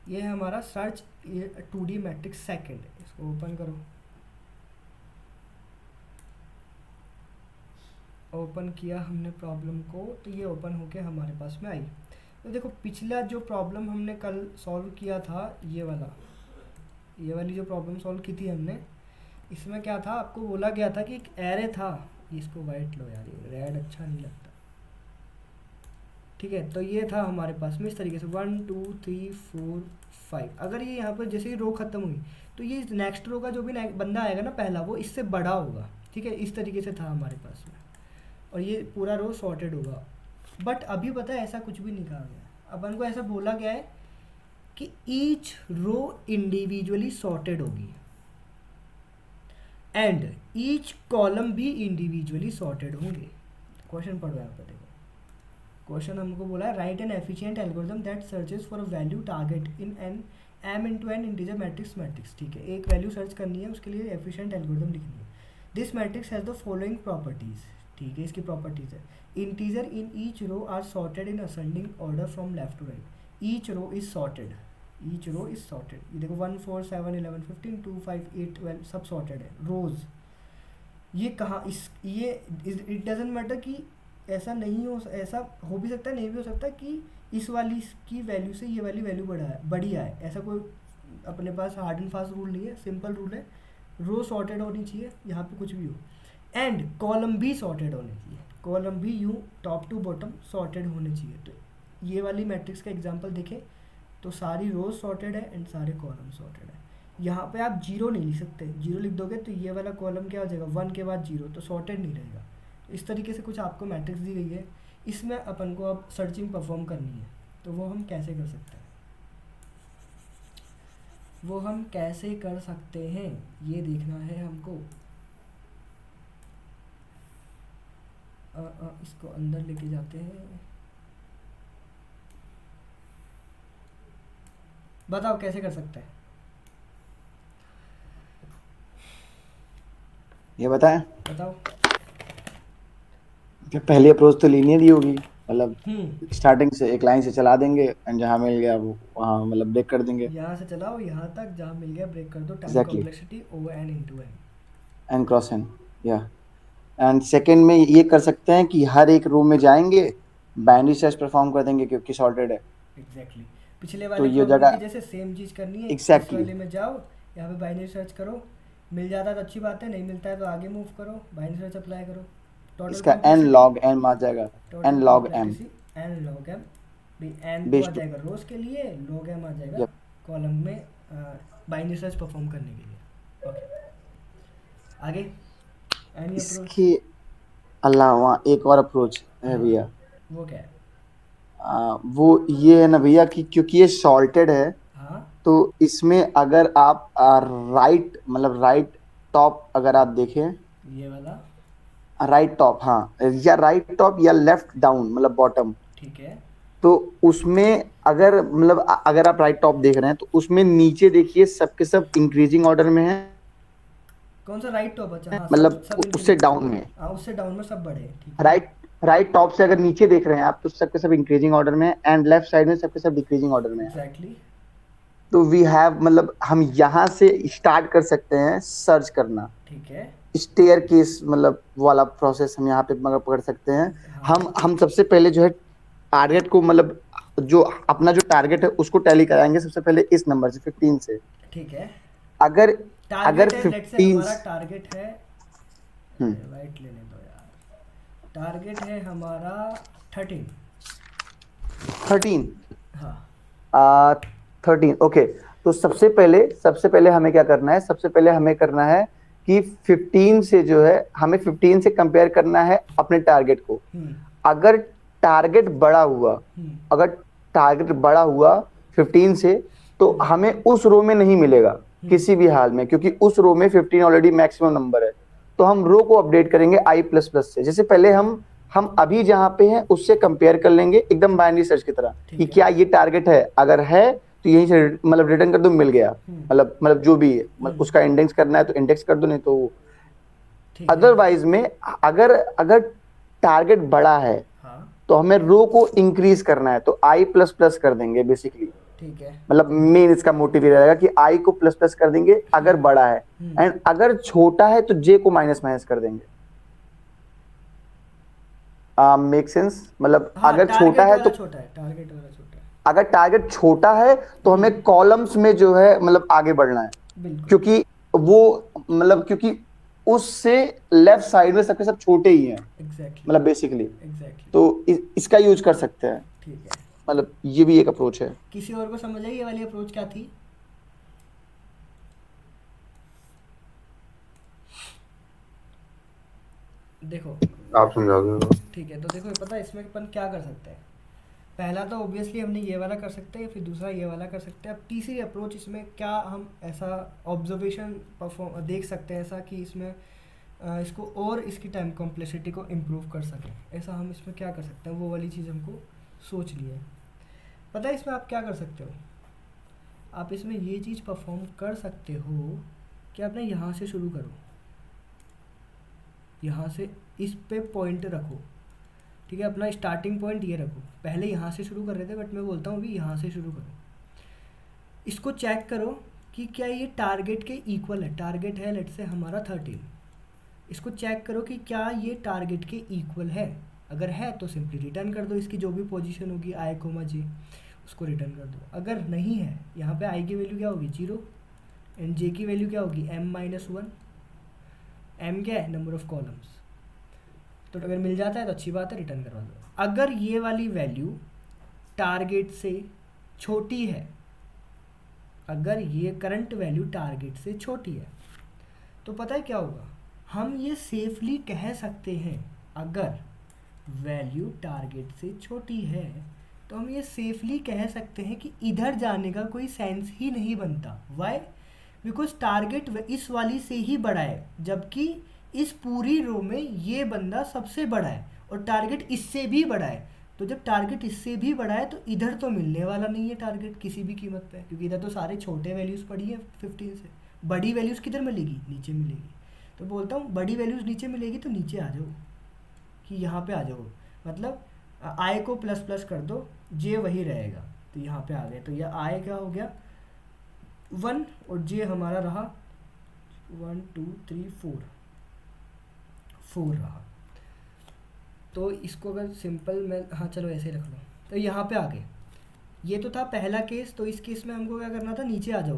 ये है हमारा सर्च 2D मैट्रिक्स सेकंड, इसको ओपन करो। ओपन किया हमने प्रॉब्लम को, तो ये ओपन होके हमारे पास में आई। तो देखो पिछला जो प्रॉब्लम हमने कल सॉल्व किया था, ये वाली जो प्रॉब्लम सॉल्व की थी हमने, इसमें क्या था, आपको बोला गया था कि एक एरे था। इसको वाइट लो यार, ये रेड अच्छा नहीं लगता। ठीक है, तो ये था हमारे पास में इस तरीके से 1 2 3 4 5। अगर ये यहाँ पर जैसे ही रो खत्म हुई, तो ये नेक्स्ट रो का जो भी बंदा आएगा ना पहला, वो इससे बड़ा होगा। ठीक है, इस तरीके से था हमारे पास में, और ये पूरा रो सॉर्टेड होगा। बट अभी पता है ऐसा कुछ भी नहीं कहा गया। अपन को ऐसा बोला गया है कि ईच रो इंडिविजुअली सॉर्टेड होगी एंड ईच कॉलम भी इंडिविजुअली सॉर्टेड होंगे। क्वेश्चन पढ़ो यहाँ पर, देखो क्वेश्चन हमको बोला है write an efficient algorithm that searches for a value target in N M into N integer matrix. ठीक है, एक वैल्यू सर्च करनी है, उसके लिए एफिशिएंट एल्गोरिथम लिखनी है। This matrix has the following properties. ठीक है, इसकी प्रॉपर्टीज है, integer in each row are sorted in ascending order from left to right. Each row is sorted, each row is sorted. ये देखो 1 4 7 11 15 2 5 8 12 सब सॉर्टेड है रोज। ये कहाँ इस ये इट डजेंट मैटर कि ऐसा नहीं हो, ऐसा हो भी सकता है, नहीं भी हो सकता कि इस वाली की वैल्यू से ये वाली वैल्यू बड़ी आए। ऐसा कोई अपने पास हार्ड एंड फास्ट रूल नहीं है, सिंपल रूल है, रो सॉर्टेड होनी चाहिए, यहाँ पे कुछ भी हो। एंड कॉलम भी सॉर्टेड होने चाहिए, कॉलम भी यूँ टॉप टू बॉटम सॉर्टेड होने चाहिए। तो ये वाली मैट्रिक्स का एग्जांपल देखें तो सारी रोज सॉर्टेड है एंड सारे कॉलम सॉर्टेड है। यहाँ पे आप जीरो नहीं लिख सकते, जीरो लिख दोगे तो ये वाला कॉलम क्या हो जाएगा, 1 के बाद जीरो, तो सॉर्टेड नहीं रहेगा। इस तरीके से कुछ आपको मैट्रिक्स दी गई है, इसमें अपन को अब सर्चिंग परफॉर्म करनी है। तो वो हम कैसे कर सकते हैं, ये देखना है हमको। इसको अंदर लेके जाते हैं, बताओ कैसे कर सकते हैं। ये बताएं बताओ। कि पहली अप्रोच तो लीनियर ही होगी, मतलब हम्म, स्टार्टिंग से एक लाइन से चला देंगे एंड जहाँ मिल गया वो वहाँ मतलब ब्रेक कर देंगे। यहाँ से चलाओ यहाँ तक, जहाँ मिल गया ब्रेक कर दो, time exactly, complexity over N into N. And cross N, या एंड सेकेंड में ये कर सकते हैं कि हर एक रो में जाएंगे, बाइनरी सर्च परफॉर्म कर देंगे क्योंकि सॉर्टेड है। एग्जैक्टली, पिछले तो वाले ये प्रॉब्लम की जगह जैसे सेम चीज़ करनी है। इस एग्जैक्टली वाले में जाओ, यहाँ पे बाइनरी सर्च करो, मिल जाता है तो अच्छी बात है, नहीं मिलता है तो आगे मूव करो, बाइनरी सर्च अप्लाई करो। टोटल इसका एन कॉम्प्लेक्सिटी, लॉग एम आ जाएगा, total N log M complexity N log M. भाई एन तो आ बेस टू, जाएगा रोज के लिए, लॉग एम आ जाएगा जब कॉलम में बाइनरी सर्च परफॉर्म करने के लिए। ओके, आगे एनी अप्रोच। इसके अलावा एक और अप्रोच है हाँ, भैया। वो क्या है। वो ये है ना भैया कि क्योंकि ये सॉल्टेड है, हाँ, तो इसमें अगर आप राइट मतलब राइट टॉप अगर आप देखें, ये वाला। राइट टॉप, हाँ, या राइट टॉप या लेफ्ट डाउन मतलब बॉटम, ठीक है, तो उसमें अगर मतलब अगर आप राइट टॉप देख रहे हैं तो उसमें नीचे देखिए सबके सब इंक्रीजिंग ऑर्डर में है, कौन सा राइट टॉप, अच्छा हाँ, सब मतलब सब उससे इंक्रीज। डाउन में, हाँ, उससे डाउन में सब बड़े हैं, ठीक है। राइट राइट टॉप से अगर नीचे देख रहे हैं आप तो सबके सब इंक्रीजिंग ऑर्डर में है एंड लेफ्ट साइड में सबके सब डिक्रीजिंग ऑर्डर में है। एग्जैक्टली। तो वी हैव मतलब हम यहाँ से स्टार्ट कर सकते हैं सर्च करना, ठीक है। स्टेयर केस मतलब वाला प्रोसेस हम यहाँ पे मगर पकड़ सकते हैं। हाँ, हम सबसे पहले जो है टारगेट को मतलब जो अपना जो टारगेट है उसको टैली कराएंगे सबसे पहले इस नंबर से 15 से। ठीक है। अगर अगर टारगेट है, लेट से 15, हमारा टारगेट है, हम्म, वाइट लेने दो यार। टारगेट है हमारा 13। 13, हाँ। 13, ओके। तो सबसे पहले हमें क्या करना है, सबसे पहले हमें करना है कि 15 से जो है हमें 15 से कंपेयर करना है अपने टारगेट को। हम्म। अगर टारगेट बड़ा हुआ, हम्म। अगर टारगेट बड़ा हुआ 15 से, तो हम्म। हमें उस रो में नहीं मिलेगा हम्म। किसी भी हाल में, क्योंकि उस रो में 15 ऑलरेडी मैक्सिमम नंबर है। तो हम रो को अपडेट करेंगे आई प्लस प्लस से। जैसे पहले हम अभी जहां पे हैं उससे कंपेयर कर लेंगे एकदम बाइनरी सर्च की तरह कि ठीक है। क्या ये टारगेट है, अगर है तो यहीं से मतलब रिटर्न कर दो, मिल गया, हम्म। मतलब जो भी है मतलब हम्म। उसका इंडेक्स करना है तो इंडेक्स कर दो, नहीं तो ठीक है। अदरवाइज में अगर अगर टारगेट बड़ा है हाँ। तो हमें रो को इंक्रीज करना है तो आई प्लस प्लस कर देंगे बेसिकली। ठीक है। मतलब मेन इसका मोटिव ये रहेगा कि आई को प्लस प्लस कर देंगे अगर बड़ा है, एंड अगर छोटा है तो जे को माइनस माइनस कर देंगे। Make sense? मतलब हाँ, अगर छोटा टारगेट है वाला तो, छोटा है, टारगेट वाला छोटा है। अगर टारगेट छोटा है तो हमें कॉलम्स में जो है मतलब आगे बढ़ना है, बिल्कुल। क्योंकि वो मतलब क्योंकि उससे लेफ्ट साइड में सबके सब छोटे ही हैं एग्जैक्टली। मतलब बेसिकली। एग्जैक्टली। तो इसका यूज कर सकते हैं, ठीक है। मतलब ये भी एक अप्रोच है। किसी और को समझ आई ये वाली अप्रोच क्या थी? देखो, आप समझा दो। ठीक है, तो देखो पता है इसमें अपन क्या कर सकते हैं। पहला तो ऑब्वियसली हमने ये वाला कर सकते हैं, फिर दूसरा ये वाला कर सकते हैं। अब तीसरी अप्रोच इसमें क्या हम ऐसा ऑब्जर्वेशन परफॉर्म देख सकते हैं ऐसा कि इसमें इसको और इसकी टाइम कॉम्प्लेक्सिटी को इम्प्रूव कर सकें। ऐसा हम इसमें क्या कर सकते हैं, वो वाली चीज़ हमको सोच ली है। पता है इसमें आप क्या कर सकते हो? आप इसमें ये चीज़ परफॉर्म कर सकते हो कि आपने यहाँ से शुरू करो, यहाँ से इस पे पॉइंट रखो, ठीक है, अपना स्टार्टिंग पॉइंट ये रखो। पहले यहाँ से शुरू कर रहे थे बट मैं बोलता हूँ अभी यहाँ से शुरू करो। इसको चेक करो कि क्या ये टारगेट के इक्वल है। टारगेट है लेट्स से हमारा 13। इसको चेक करो कि क्या ये टारगेट के इक्वल है। अगर है तो सिंपली रिटर्न कर दो, इसकी जो भी पोजीशन होगी आई कोमा जे उसको रिटर्न कर दो। अगर नहीं है, यहाँ पे आई की वैल्यू क्या होगी 0 एंड जे की वैल्यू क्या होगी m-1। m क्या है? Number of columns. तो अगर मिल जाता है तो अच्छी बात है, रिटर्न करवा दो। अगर ये वाली वैल्यू टारगेट से छोटी है, अगर ये करंट वैल्यू टारगेट से छोटी है, तो पता है क्या होगा, हम ये सेफली कह सकते हैं अगर वैल्यू टारगेट से छोटी है तो हम ये सेफली कह सकते हैं कि इधर जाने का कोई सेंस ही नहीं बनता। वाई? बिकॉज टारगेट इस वाली से ही बड़ा है, जबकि इस पूरी रो में ये बंदा सबसे बड़ा है और टारगेट इससे भी बड़ा है। तो जब टारगेट इससे भी बड़ा है तो इधर तो मिलने वाला नहीं है टारगेट किसी भी कीमत पे, क्योंकि इधर तो सारे छोटे वैल्यूज़ पड़ी हैं 15 से। बड़ी वैल्यूज़ किधर मिलेगी? नीचे मिलेगी। तो बोलता हूँ बड़ी वैल्यूज़ नीचे मिलेगी तो नीचे आ जाओ, कि यहाँ पे आ जाओ। मतलब आई को प्लस प्लस कर दो, जे वही रहेगा, तो यहाँ पे आ गए। तो यह आई क्या हो गया 1 और जे हमारा रहा 1 2 3 4 रहा। तो इसको अगर सिंपल में, हाँ चलो ऐसे रख लो, तो यहाँ पे आ गए। ये तो था पहला केस। तो इस केस में हमको क्या करना था, नीचे आ जाओ,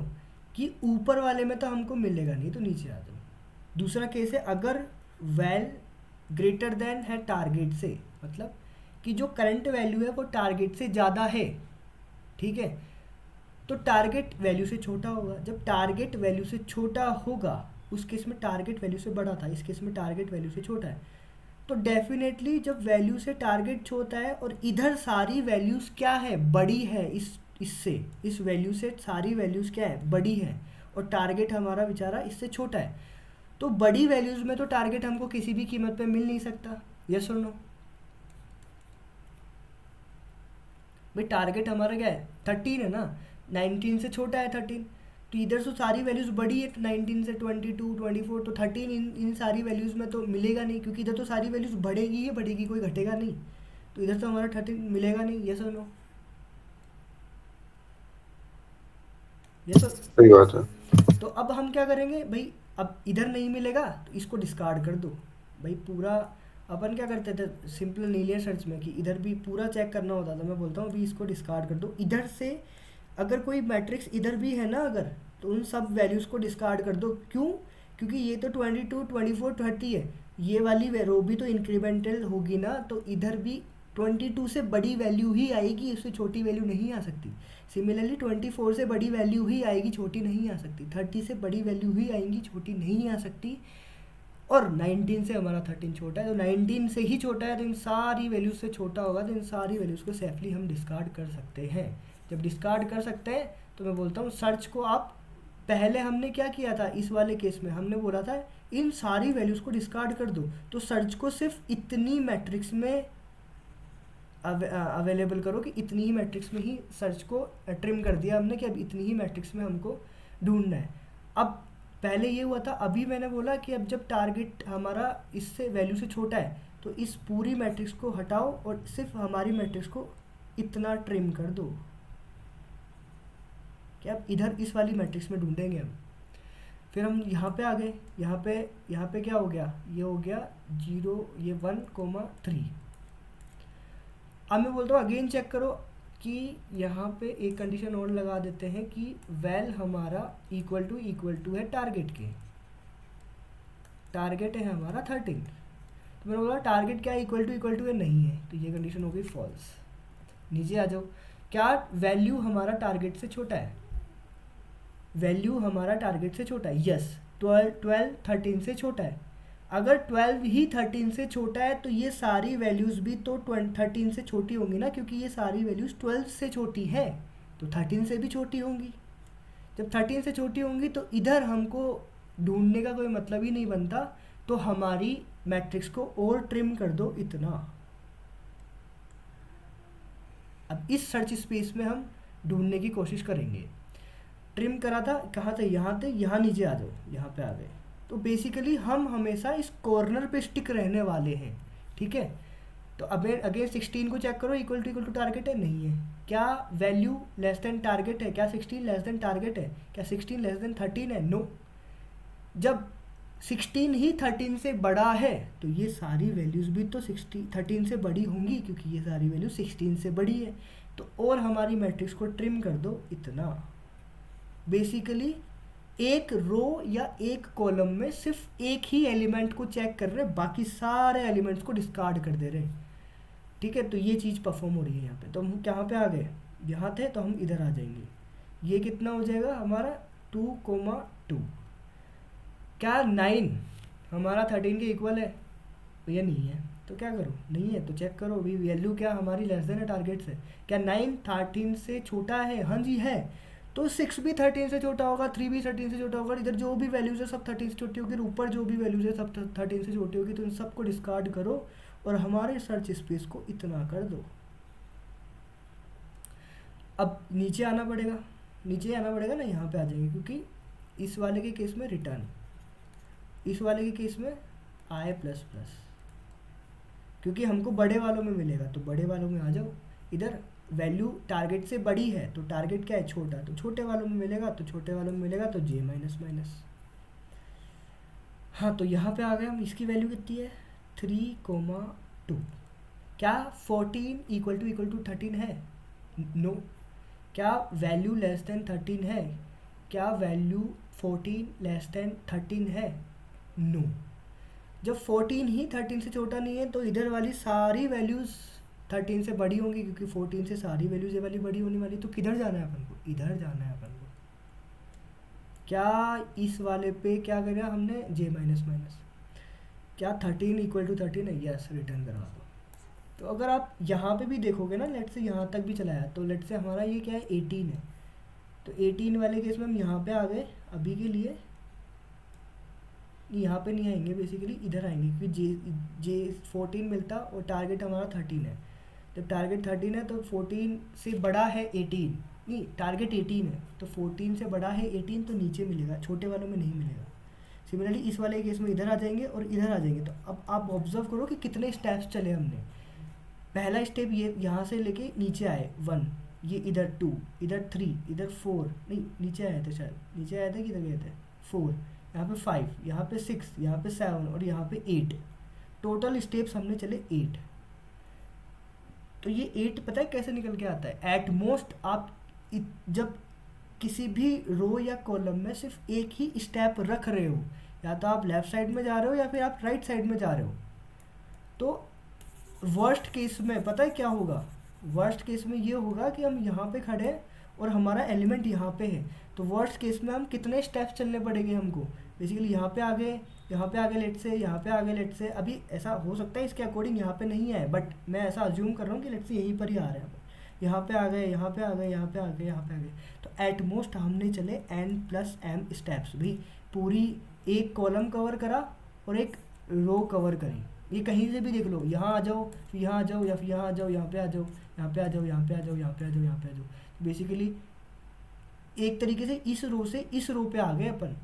कि ऊपर वाले में तो हमको मिलेगा नहीं तो नीचे आ जाओ। दूसरा केस है अगर वैल ग्रेटर देन है टारगेट से, मतलब कि जो करंट वैल्यू है वो टारगेट से ज़्यादा है, ठीक है, तो टारगेट वैल्यू से छोटा होगा। जब टारगेट वैल्यू से छोटा होगा, उस केस में टारगेट वैल्यू से बड़ा था, इस केस में टारगेट वैल्यू से छोटा है, तो डेफिनेटली जब वैल्यू से टारगेट छोटा है और इधर सारी वैल्यूज़ क्या है, बड़ी है, इससे इस वैल्यू से सारी वैल्यूज़ क्या है, बड़ी है, और टारगेट हमारा बेचारा इससे छोटा है, तो बड़ी वैल्यूज़ में तो टारगेट हमको किसी भी कीमत पे मिल नहीं सकता। यस और नो? भाई टारगेट हमारा क्या है 13 है ना, 19 से छोटा है 13, तो इधर से सारी वैल्यूज़ बड़ी है 19 से 22 24, तो 13 इन सारी वैल्यूज़ में तो मिलेगा नहीं, क्योंकि इधर तो सारी वैल्यूज़ बढ़ेगी ही बढ़ेगी, कोई घटेगा नहीं, तो इधर तो हमारा 13 मिलेगा नहीं। यस और नो? यस। सही बात है। तो अब हम क्या करेंगे भाई, अब इधर नहीं मिलेगा तो इसको डिस्कार्ड कर दो। भाई पूरा अपन क्या करते थे सिंपल लीनियर सर्च में, कि इधर भी पूरा चेक करना होता था। मैं बोलता हूँ अभी इसको डिस्कार्ड कर दो। इधर से अगर कोई मैट्रिक्स इधर भी है ना अगर, तो उन सब वैल्यूज़ को डिस्कार्ड कर दो। क्यों? क्योंकि ये तो 22 24 30 है, ये वाली रो भी तो इंक्रीमेंटल होगी ना, तो इधर भी 22 से बड़ी वैल्यू ही आएगी, उससे छोटी वैल्यू नहीं आ सकती। सिमिलरली 24 से बड़ी वैल्यू ही आएगी, छोटी नहीं आ सकती। 30 से बड़ी वैल्यू ही आएंगी, छोटी नहीं आ सकती। और 19 से हमारा 13 छोटा है, तो 19 से ही छोटा है, तो इन सारी वैल्यूज़ से छोटा होगा, तो इन सारी वैल्यूज़ को सेफली हम डिस्कार्ड कर सकते हैं। जब डिस्कार्ड कर सकते हैं तो मैं बोलता हूँ सर्च को आप, पहले हमने क्या किया था इस वाले केस में, हमने बोला था इन सारी वैल्यूज़ को डिस्कार्ड कर दो, तो सर्च को सिर्फ इतनी मैट्रिक्स में अवेलेबल करो, कि इतनी ही मैट्रिक्स में ही सर्च को ट्रिम कर दिया हमने, कि अब इतनी ही मैट्रिक्स में हमको ढूंढना है। अब पहले ये हुआ था, अभी मैंने बोला कि अब जब टारगेट हमारा इससे वैल्यू से छोटा है तो इस पूरी मैट्रिक्स को हटाओ और सिर्फ हमारी मैट्रिक्स को इतना ट्रिम कर दो। क्या अब इधर इस वाली मैट्रिक्स में ढूंढेंगे हम। फिर हम यहाँ पे आ गए, यहाँ पे क्या हो गया, ये हो गया 0, ये 1,3। अब मैं बोलता हूँ अगेन चेक करो कि यहाँ पे एक कंडीशन और लगा देते हैं कि वैल हमारा इक्वल टू है टारगेट के। टारगेट है हमारा 13, तो मैंने बोला टारगेट क्या इक्वल टू है, नहीं है, तो ये कंडीशन हो गई फॉल्स। नीचे आ जाओ, क्या वैल्यू हमारा टारगेट से छोटा है, वैल्यू हमारा टारगेट से छोटा है, यस 12 13 से छोटा है। अगर 12 ही 13 से छोटा है तो ये सारी वैल्यूज़ भी तो 13 से छोटी होंगी ना, क्योंकि ये सारी वैल्यूज़ 12 से छोटी है तो 13 से भी छोटी होंगी। जब 13 से छोटी होंगी तो इधर हमको ढूंढने का कोई मतलब ही नहीं बनता, तो हमारी मैट्रिक्स को और ट्रिम कर दो इतना। अब इस सर्च स्पेस में हम ढूंढने की कोशिश करेंगे। ट्रिम करा था, कहाँ थे, यहाँ थे, यहाँ नीचे आ जाओ, यहाँ पे आ गए। तो बेसिकली हम हमेशा इस कॉर्नर पे स्टिक रहने वाले हैं, ठीक है। तो अब अगेन 16 को चेक करो, इक्वल टू टारगेट है, नहीं है। क्या वैल्यू लेस देन टारगेट है, क्या 16 लेस देन टारगेट है, क्या 16 लेस देन 13 है, नो। जब 16 ही 13 से बड़ा है तो ये सारी वैल्यूज़ भी तो 13 से बड़ी होंगी, क्योंकि ये सारी वैल्यू 16 से बड़ी है। तो और हमारी मैट्रिक्स को ट्रिम कर दो इतना। बेसिकली एक रो या एक कॉलम में सिर्फ एक ही एलिमेंट को चेक कर रहे हैं, बाकी सारे एलिमेंट्स को डिस्कार्ड कर दे रहे हैं, ठीक है। तो ये चीज़ परफॉर्म हो रही है यहाँ पे। तो हम कहाँ पे आ गए, यहाँ थे, तो हम इधर आ जाएंगे। ये कितना हो जाएगा हमारा 2,2। क्या 9 हमारा 13 के इक्वल है, तो ये नहीं है, तो क्या करो, नहीं है तो चेक करो अभी वैल्यू क्या हमारी लेस देन है टारगेट से। क्या 9 13 से छोटा है, हाँ जी है, तो 6 भी 13 से छोटा होगा, 3 भी 13 से छोटा होगा, इधर जो भी वैल्यूज़ है सब 13 से छोटी होगी, ऊपर जो भी वैल्यूज़ है सब 13 से छोटी होगी। तो इन सबको डिस्कार्ड करो और हमारे सर्च स्पेस को इतना कर दो। अब नीचे आना पड़ेगा, नीचे आना पड़ेगा ना, यहाँ पे आ जाएंगे, क्योंकि इस वाले के केस में रिटर्न, इस वाले के केस में i++, क्योंकि हमको बड़े वालों में मिलेगा, तो बड़े वालों में आ जाओ। इधर वैल्यू टारगेट से बड़ी है तो टारगेट क्या है, छोटा, तो छोटे वालों में मिलेगा, तो छोटे वालों में मिलेगा तो j-। हाँ, तो यहाँ पे आ गए हम। इसकी वैल्यू कितनी है, 3,2। क्या 14 इक्वल टू 13 है, नो। क्या वैल्यू लेस देन 13 है, क्या वैल्यू 14 लेस देन 13 है, नो। जब 14 ही 13 से छोटा नहीं है तो इधर वाली सारी वैल्यूज़ 13 से बड़ी होंगी, क्योंकि 14 से सारी वैल्यूज़ ये वाली बड़ी होने वाली। तो किधर जाना है अपन को, इधर जाना है अपन को। क्या इस वाले पे क्या करेगा हमने, j-। क्या 13 इक्वल टू 13 है, यस, रिटर्न करवा दो। तो अगर आप यहाँ पे भी देखोगे ना, लेट से यहाँ तक भी चलाया, तो लेट से हमारा ये क्या है 18 है, तो 18 वाले केस में हम यहाँ पे आ गए अभी के लिए। यहाँ पे नहीं आएंगे, बेसिकली इधर आएंगे, क्योंकि J14 मिलता और टारगेट हमारा 13 है। जब टारगेट 13 है तो 14 से बड़ा है 18, नहीं टारगेट 18 है तो 14 से बड़ा है 18, तो नीचे मिलेगा, छोटे वालों में नहीं मिलेगा। सिमिलरली इस वाले केस में इधर आ जाएंगे और इधर आ जाएंगे। तो अब आप ऑब्जर्व करो कि कितने स्टेप्स चले हमने। पहला स्टेप ये यहाँ से लेके नीचे आए 1, ये इधर 2, इधर 3, इधर 4, नहीं नीचे आए थे शायद, नीचे आए थे, किधर गए थे, 4, यहाँ पे 5, यहाँ पे 6, यहाँ पे 7 और यहाँ पे 8। टोटल स्टेप्स हमने चले 8। तो ये 8 पता है कैसे निकल के आता है, एट मोस्ट आप जब किसी भी रो या कॉलम में सिर्फ एक ही स्टेप रख रहे हो, या तो आप लेफ़्ट साइड में जा रहे हो या फिर आप राइट साइड में जा रहे हो, तो वर्स्ट केस में पता है क्या होगा, वर्स्ट केस में ये होगा कि हम यहाँ पे खड़े हैं और हमारा एलिमेंट यहाँ पे है। तो वर्स्ट केस में हम कितने स्टेप्स चलने पड़ेंगे हमको, बेसिकली यहाँ पे आ गए, यहाँ पे आ गए लेट से, यहाँ पे आ गए लेट से। अभी ऐसा हो सकता है इसके अकॉर्डिंग यहाँ पे नहीं आए, बट मैं ऐसा अज्यूम कर रहा हूँ कि लेट से यहीं पर ही आ रहे हैं। यहाँ पे आ गए, यहाँ पे आ गए, यहाँ पे आ गए, यहाँ पे आ गए। तो एट मोस्ट हमने चले n+m स्टेप्स, भी पूरी एक कॉलम कवर करा और एक रो कवर करी। ये कहीं से भी देख लो, यहाँ आ जाओ, फिर यहाँ आ जाओ, या फिर यहाँ आ जाओ, यहाँ पे आ जाओ, यहाँ पे आ जाओ, यहाँ पे आ जाओ, यहाँ पे आ जाओ, यहाँ पे आ जाओ। बेसिकली एक तरीके से इस रो से इस रो पे आ गए अपन,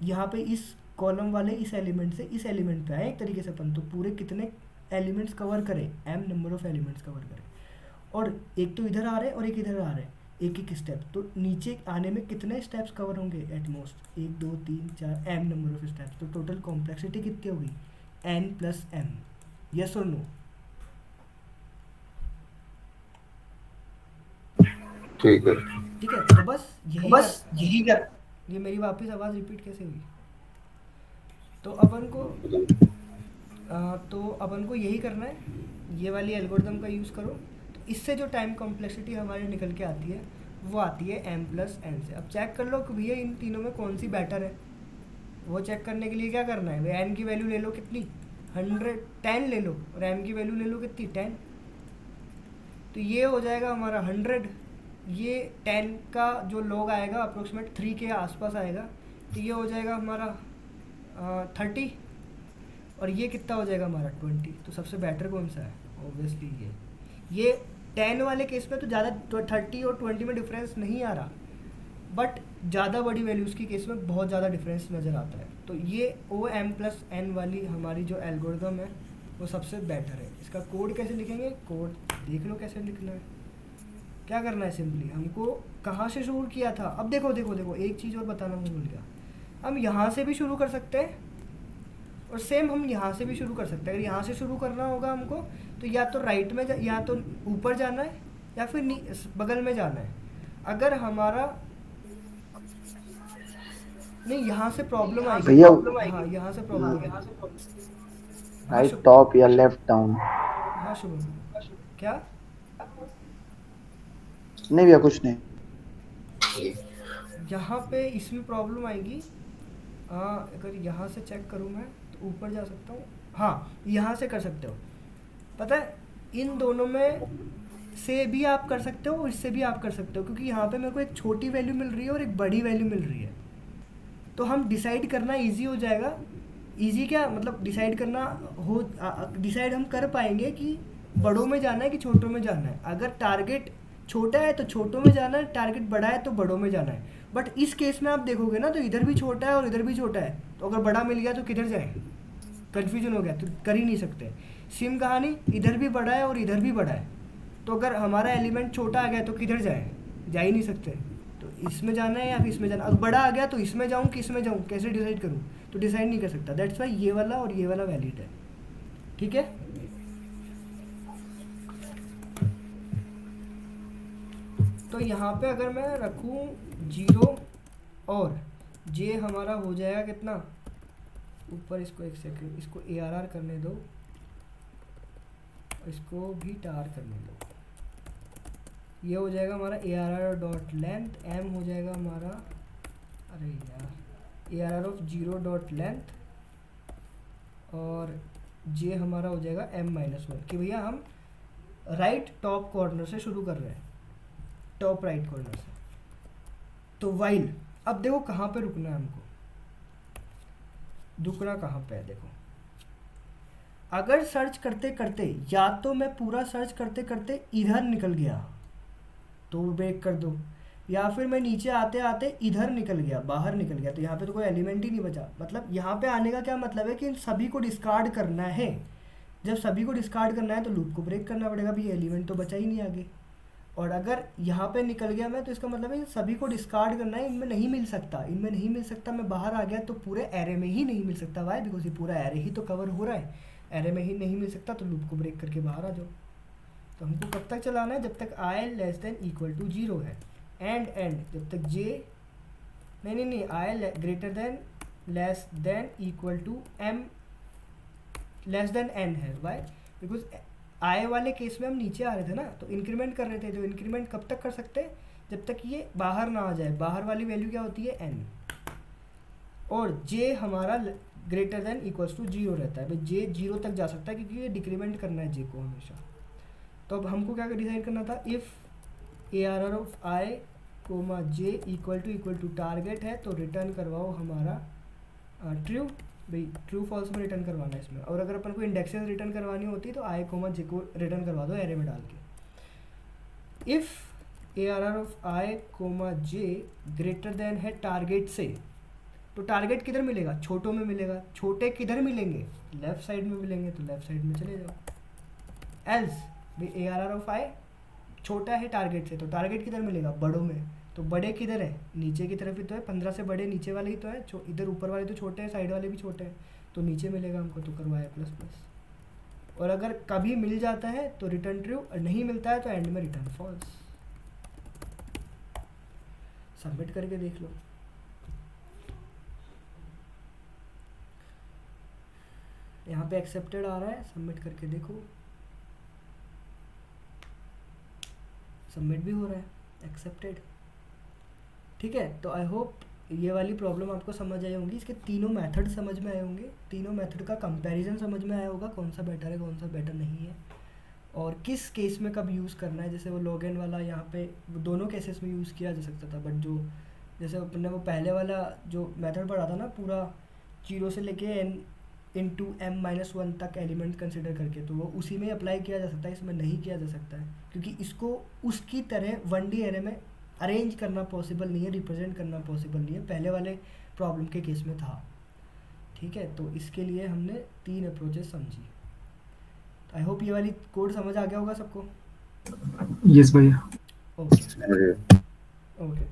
यहाँ पे इस कॉलम वाले इस एलिमेंट से इस एलिमेंट पे आए एक तरीके से अपन। तो पूरे कितने एलिमेंट्स कवर करें, m number of elements cover करें, और एक तो इधर आ रहे हैं और एक इधर आ रहे हैं। एक एक स्टेप, तो नीचे आने में कितने स्टेप्स कवर होंगे at most, 1 2 3 4 M number of steps, तो टोटल कॉम्प्लेक्सिटी कितनी होगी एन प्लस एम, यस और नो? ठीक है। ठीक है, तो बस यही कर, ये मेरी वापस आवाज़ रिपीट कैसे हुई? तो अपन को यही करना है, ये वाली एल्गोरिथम का यूज़ करो, तो इससे जो टाइम कॉम्प्लेक्सिटी हमारी निकल के आती है वो आती है m प्लस एन से। अब चेक कर लो कि भैया इन तीनों में कौन सी बेटर है, वो चेक करने के लिए क्या करना है, भाई n की वैल्यू ले लो कितनी, 10 ले लो, और m की वैल्यू ले लो कितनी 10, तो ये हो जाएगा हमारा 100, ये 10 का जो लॉग आएगा अप्रोक्सीमेट 3 के आसपास आएगा, तो ये हो जाएगा हमारा 30, और ये कितना हो जाएगा हमारा 20। तो सबसे बेटर कौन सा है? ऑब्वियसली ये 10 वाले केस में तो ज़्यादा 30 और 20 में डिफरेंस नहीं आ रहा, बट ज़्यादा बड़ी वैल्यूज़ की केस में बहुत ज़्यादा डिफरेंस नज़र आता है। तो ये OM प्लस एन वाली हमारी जो एल्गोरिथम है वो सबसे बेटर है। इसका कोड कैसे लिखेंगे, कोड देख लो कैसे लिखना है। क्या करना है, सिंपली हमको कहाँ से शुरू किया था, अब देखो देखो देखो एक चीज़ और बताना मैं भूल गया, हम यहाँ से भी शुरू कर सकते हैं और सेम हम यहाँ से भी शुरू कर सकते हैं। अगर यहाँ से शुरू करना होगा हमको तो या तो राइट में या तो ऊपर जाना है या फिर बगल में जाना है। अगर हमारा नहीं, यहाँ से प्रॉब्लम आएगी भैया हाँ, यहाँ से प्रॉब्लम आएगी। राइट टॉप या लेफ्ट डाउन? हाँ शुभम, क्या? नहीं भैया कुछ नहीं। यहाँ पे इसमें प्रॉब्लम आएगी, अगर यहाँ से चेक करूँ मैं तो ऊपर जा सकता हूँ, हाँ यहाँ से कर सकते हो। पता है इन दोनों में से भी आप कर सकते हो और इससे भी आप कर सकते हो, क्योंकि यहाँ पे मेरे को एक छोटी वैल्यू मिल रही है और एक बड़ी वैल्यू मिल रही है, तो हम डिसाइड करना इजी हो जाएगा। इजी क्या मतलब डिसाइड करना हो, डिसाइड हम कर पाएंगे कि बड़ों में जाना है कि छोटों में जाना है। अगर टारगेट छोटा है तो छोटों में जाना है, टारगेट बड़ा है तो बड़ों में जाना है। बट इस केस में आप देखोगे ना तो इधर भी छोटा है और इधर भी छोटा है, तो अगर बड़ा मिल गया तो किधर जाए, कन्फ्यूजन हो गया तो कर ही नहीं सकते। सेम कहानी, इधर भी बड़ा है और इधर भी बड़ा है, तो अगर हमारा एलिमेंट छोटा आ गया तो किधर जाए, जा ही नहीं सकते। तो इसमें जाना है या फिर इसमें जाना, अगर बड़ा आ गया तो इसमें जाऊँ कि इसमें जाऊँ, कैसे डिसाइड करूँ, तो डिसाइड नहीं कर सकता। दैट्स वाई ये वाला और ये वाला वैलिड है, ठीक है। तो यहाँ पे अगर मैं रखूँ 0 और जे हमारा हो जाएगा कितना, ऊपर इसको एक सेकंड, इसको ARR करने दो, इसको भी टार करने दो। ये हो जाएगा हमारा ARR डॉट लेंथ, m हो जाएगा हमारा, अरे यार ARR ऑफ 0 डॉट लेंथ, और j हमारा हो जाएगा m-1, कि भैया हम राइट टॉप कॉर्नर से शुरू कर रहे हैं, टॉप राइट कॉर्नर से। तो वाइल, अब देखो कहाँ पे रुकना है हमको, रुकना कहाँ पे है देखो। अगर सर्च करते करते या तो मैं पूरा सर्च करते करते इधर निकल गया तो ब्रेक कर दो, या फिर मैं नीचे आते आते इधर निकल गया, बाहर निकल गया, तो यहाँ पे तो कोई एलिमेंट ही नहीं बचा। मतलब यहाँ पे आने का क्या मतलब है कि इन सभी को डिस्कार्ड करना है। जब सभी को डिस्कार्ड करना है तो लूप को ब्रेक करना पड़ेगा, भी एलिमेंट तो बचा ही नहीं आगे। और अगर यहाँ पे निकल गया मैं तो इसका मतलब है सभी को डिस्कार्ड करना है, इनमें नहीं मिल सकता, इनमें नहीं मिल सकता। मैं बाहर आ गया तो पूरे एरे में ही नहीं मिल सकता। वाई? बिकॉज ये पूरा एरे ही तो कवर हो रहा है, एरे में ही नहीं मिल सकता, तो लूप को ब्रेक करके बाहर आ जाओ। तो हमको कब तक चलाना है, जब तक i less than equal to 0 है, एंड जब तक j नहीं i greater than less than equal to m less than n है। वाई? बिकॉज i वाले केस में हम नीचे आ रहे थे ना, तो इंक्रीमेंट कर रहे थे। तो इंक्रीमेंट कब तक कर सकते हैं, जब तक ये बाहर ना आ जाए। बाहर वाली वैल्यू क्या होती है, n, और j हमारा ग्रेटर देन इक्वल्स टू 0 रहता है। भाई j 0 तक जा सकता है क्योंकि ये डिक्रीमेंट करना है j को हमेशा। तो अब हमको क्या डिसाइड करना था, if ARR of i coma j equal to target है तो रिटर्न करवाओ हमारा ट्रू। भाई ट्रू फॉल्स में रिटर्न करवाना है इसमें। और अगर अपन को इंडेक्सेस रिटर्न करवानी होती है तो i कोमा j को रिटर्न करवा दो एरे में डाल के। If ARR of i coma j greater than है टारगेट से, तो टारगेट किधर मिलेगा, छोटों में मिलेगा। छोटे किधर मिलेंगे, लेफ्ट साइड में मिलेंगे, तो लेफ्ट साइड में चले जाओ। एल्स भाई ARR ऑफ i छोटा है टारगेट से, तो टारगेट किधर मिलेगा, बड़ों में। तो बड़े किधर है, नीचे की तरफ ही तो है, 15 से बड़े नीचे वाले ही तो है, इधर ऊपर वाले तो छोटे हैं, साइड वाले भी छोटे हैं, तो नीचे मिलेगा हमको, तो करवाया प्लस प्लस। और अगर कभी मिल जाता है तो रिटर्न ट्रू, और नहीं मिलता है तो एंड में रिटर्न फॉल्स। सबमिट करके देख लो। यहाँ पे एक्सेप्टेड आ रहा है, सबमिट करके देखो, सबमिट भी हो रहा है, एक्सेप्टेड। ठीक है, तो आई होप ये वाली प्रॉब्लम आपको समझ आई होंगी, इसके तीनों मेथड समझ में आए होंगे, तीनों मेथड का कंपैरिजन समझ में आया होगा, कौन सा बेटर है कौन सा बेटर नहीं है, और किस केस में कब यूज़ करना है। जैसे वो लॉगिन वाला यहाँ पे वो दोनों केसेस में यूज़ किया जा सकता था, बट जो जैसे अपने वो पहले वाला जो मेथड पढ़ा था ना, पूरा 0 से लेके n/m-1 तक एलिमेंट कंसिडर करके, तो वो उसी में अप्लाई किया जा सकता है, इसमें नहीं किया जा सकता है, क्योंकि इसको उसकी तरह 1D एरे में अरेंज करना पॉसिबल नहीं है, रिप्रेजेंट करना पॉसिबल नहीं है, पहले वाले प्रॉब्लम के केस में था। ठीक है, तो इसके लिए हमने 3 अप्रोचेस समझी। आई होप ये वाली कोड समझ आ गया होगा सबको। यस भैया। ओके मुझे ओके।